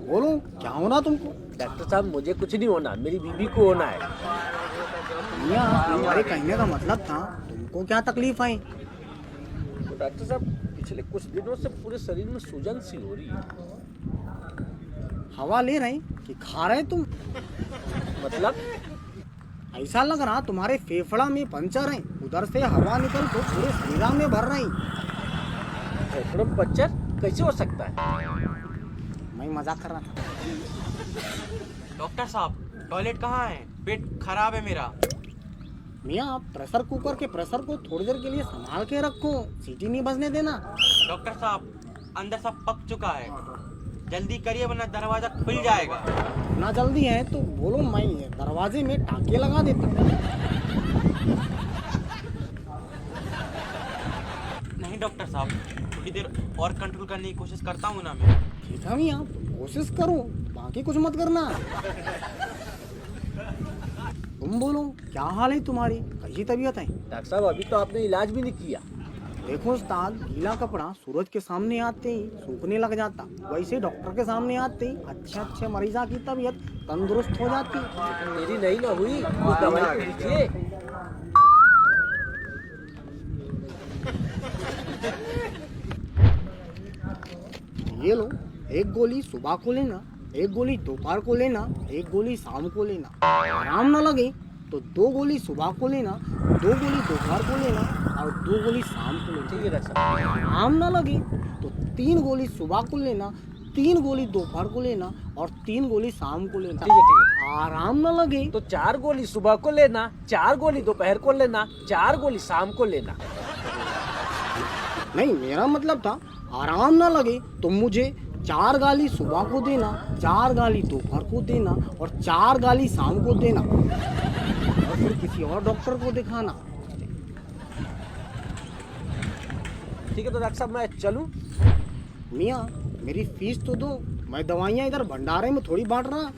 बोलो क्या होना तुमको? डॉक्टर साहब मुझे कुछ नहीं होना, मेरी बीबी को होना है। मियाँ हमारे कहने का मतलब था तुमको क्या तकलीफ आई? तो डॉक्टर साहब पिछले कुछ दिनों से पूरे शरीर में सूजन सी हो रही है। हवा ले रही कि खा रहे तुम? मतलब ऐसा लग रहा तुम्हारे फेफड़ा में पंचर है, उधर से हवा निकल तो पूरे शरीर में भर रही। फेफड़ों में पंचर कैसे हो सकता है? मैं मजाक कर रहा था। डॉक्टर साहब टॉयलेट कहाँ है? पेट खराब है मेरा। मियाँ प्रेशर कुकर के प्रेशर को थोड़ी देर के लिए संभाल के रखो, सीटी नहीं बजने देना। डॉक्टर साहब अंदर सब पक चुका है, जल्दी करिए वरना दरवाजा खुल जाएगा। ना जल्दी है तो बोलो, मैं दरवाजे में टाके लगा देता हूँ। नहीं डॉक्टर साहब, थोड़ी देर और कंट्रोल करने की कोशिश करता हूँ ना मैं। ठीक है मियाँ, कोशिश करो, बाकी कुछ मत करना। तुम बोलो क्या हाल है तुम्हारी, कैसी तबीयत है? डॉक्टर साहब अभी तो आपने इलाज भी नहीं किया। देखो उस्ताद, गीला कपड़ा सूरज के सामने आते ही सूखने लग जाता, वैसे डॉक्टर के सामने आते ही अच्छे अच्छे मरीजा की तबीयत तंदुरुस्त हो जाती। लेकिन मेरी नहीं ना हुई, कुछ दवाई तो दीजिए। ये लो, एक गोली सुबह को लेना, एक गोली दोपहर को लेना, एक गोली शाम को लेना। आराम न लगे तो 2 गोली सुबह को लेना, 2 गोली दोपहर को लेना और 2 गोली शाम को लेना। ठीक है डॉक्टर साहब। आराम न लगे तो 3 गोली सुबह को लेना, 3 गोली दोपहर को लेना और 3 गोली शाम को लेना। ठीक है ठीक है। आराम न लगे तो 4 गोली सुबह को लेना, 4 गोली दोपहर को लेना, 4 गोली शाम को लेना। नहीं, मेरा मतलब था आराम ना लगे तो मुझे 4 गाली सुबह को देना, 4 गाली दोपहर को देना और 4 गाली शाम को देना और फिर किसी और डॉक्टर को दिखाना। ठीक है तो डॉक्टर साहब मैं चलूं? मियाँ मेरी फीस तो दो, मैं दवाइयाँ इधर भंडारे में थोड़ी बांट रहा।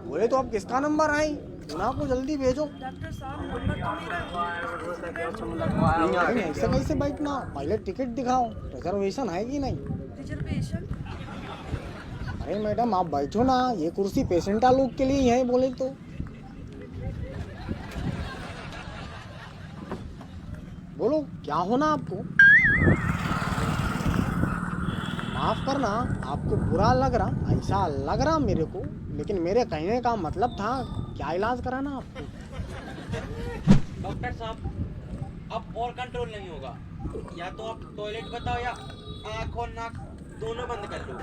बोले तो अब किसका नंबर है? गुना को जल्दी भेजो। डॉक्टर साहब नंबर तो मेरा है। नहीं, ऐसे कैसे बैठना, पहले टिकट दिखाओ, रिजर्वेशन है कि नहीं? रिजर्वेशन? अरे मैडम आप बैठो ना, ये कुर्सी पेशेंटा लोग के लिए ही है बोले तो। बोलो क्या होना आपको? माफ करना, आपको बुरा लग रहा, ऐसा लग रहा मेरे को, लेकिन मेरे कहने का मतलब था क्या इलाज कराना आपको। डॉक्टर साहब अब और कंट्रोल नहीं होगा, या तो आप टॉयलेट बताओ या आँख और नाक दोनों बंद कर लो।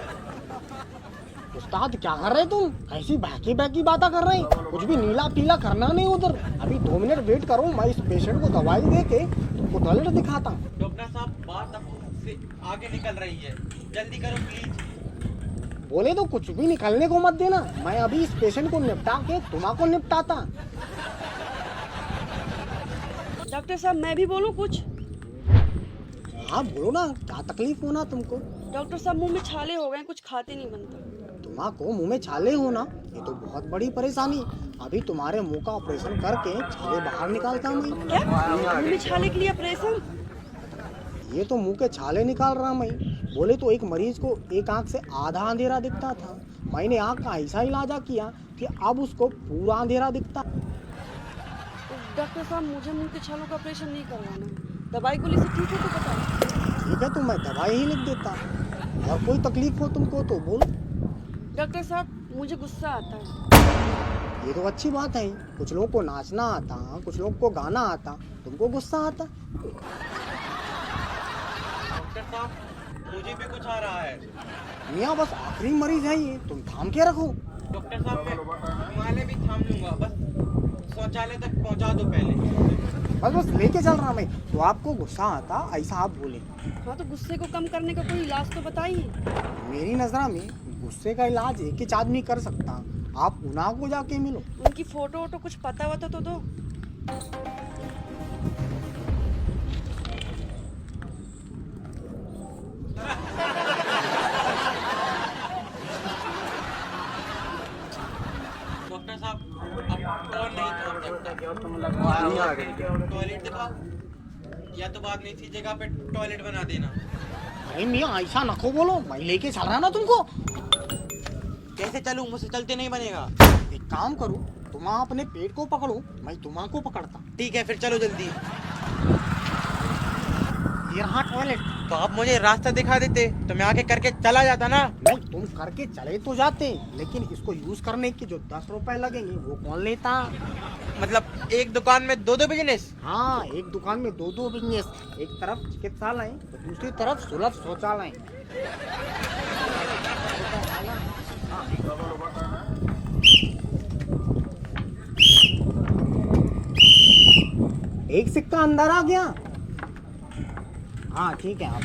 उस्ताद क्या कर रहे तुम? ऐसी बहकी बहकी बातें कर रहे हैं, कुछ भी नीला पीला करना नहीं उधर। अभी 2 मिनट वेट करो, मैं इस पेशेंट को दवाई दे के तुमको टॉयलेट दिखाता हूँ। डॉक्टर साहब बात अब से आगे निकल रही है, जल्दी करो प्लीज। बोले तो कुछ भी निकलने को मत देना, मैं अभी इस पेशेंट को निपटा के तुम्हारा निपटाता। डॉक्टर साहब मैं भी बोलूं कुछ? हाँ बोलो ना, क्या तकलीफ होना तुमको? डॉक्टर साहब मुंह में छाले हो गए, कुछ खाते नहीं बनता। तुम्हारा मुंह में छाले होना, ये तो बहुत बड़ी परेशानी। अभी तुम्हारे मुंह का ऑपरेशन करके छाले बाहर निकालता मैं। क्या मुंह में छाले के लिए ऑपरेशन? ये तो मुंह के छाले निकाल रहा मैं। बोले तो एक मरीज को एक आंख से आधा अंधेरा दिखता था, मैंने आंख का ऐसा इलाज किया कि अब उसको पूरा अंधेरा दिखता। डॉक्टर साहब मुझे मुंह के छालों का ऑपरेशन नहीं करवाना, दवाई गोली से ठीक है तो बताओ। ठीक है तो मैं दवाई ही लिख देता, और कोई तकलीफ हो तुमको तो बोलो। डॉक्टर साहब मुझे गुस्सा आता है। ये तो अच्छी बात है, कुछ लोग को नाचना आता, कुछ लोग को गाना आता, तुमको गुस्सा आता। डॉक्टर साहब मुझे भी कुछ आ रहा है। मियाँ बस आखिरी मरीज है ये, तुम थाम के रखो। डॉक्टर साहब मैं हिमालय भी थाम लूंगा, बस शौचालय तक पहुंचा दो पहले। बस लेके चल रहा मैं, तो आपको गुस्सा आता ऐसा आप बोले। हाँ तो गुस्से को कम करने का कोई इलाज तो बताइए। मेरी नजर में गुस्से का इलाज एक ही आदमी कर सकता, आप उन्हा को जाके मिलो। उनकी फोटो वोटो कुछ पता वता तो दो। डॉक्टर साहब अब और नहीं छोड़ सकता, टॉयलेट दिखाओ, या तो बाद में इसी जगह पे टॉयलेट बना देना। अरे मियाँ ऐसा नको बोलो, मैं लेके चल रहा ना तुमको। कैसे चलूं, मुझसे चलते नहीं बनेगा। एक काम करो, तुम अपने पेट को पकड़ो, मैं तुम्हारा पकड़ता। ठीक है फिर चलो जल्दी। ये रहा टॉयलेट। तो आप मुझे रास्ता दिखा देते तो मैं आके करके चला जाता ना। नहीं, तुम करके चले तो जाते, लेकिन इसको यूज करने के जो 10 रुपए लगेंगे वो कौन लेता? मतलब एक दुकान में दो दो बिजनेस? हाँ, एक दुकान में दो दो बिजनेस, एक तरफ चिकित्सालय तो दूसरी तरफ सुलभ शौचालय। एक सिक्का अंदर आ गया। हाँ ठीक है, आप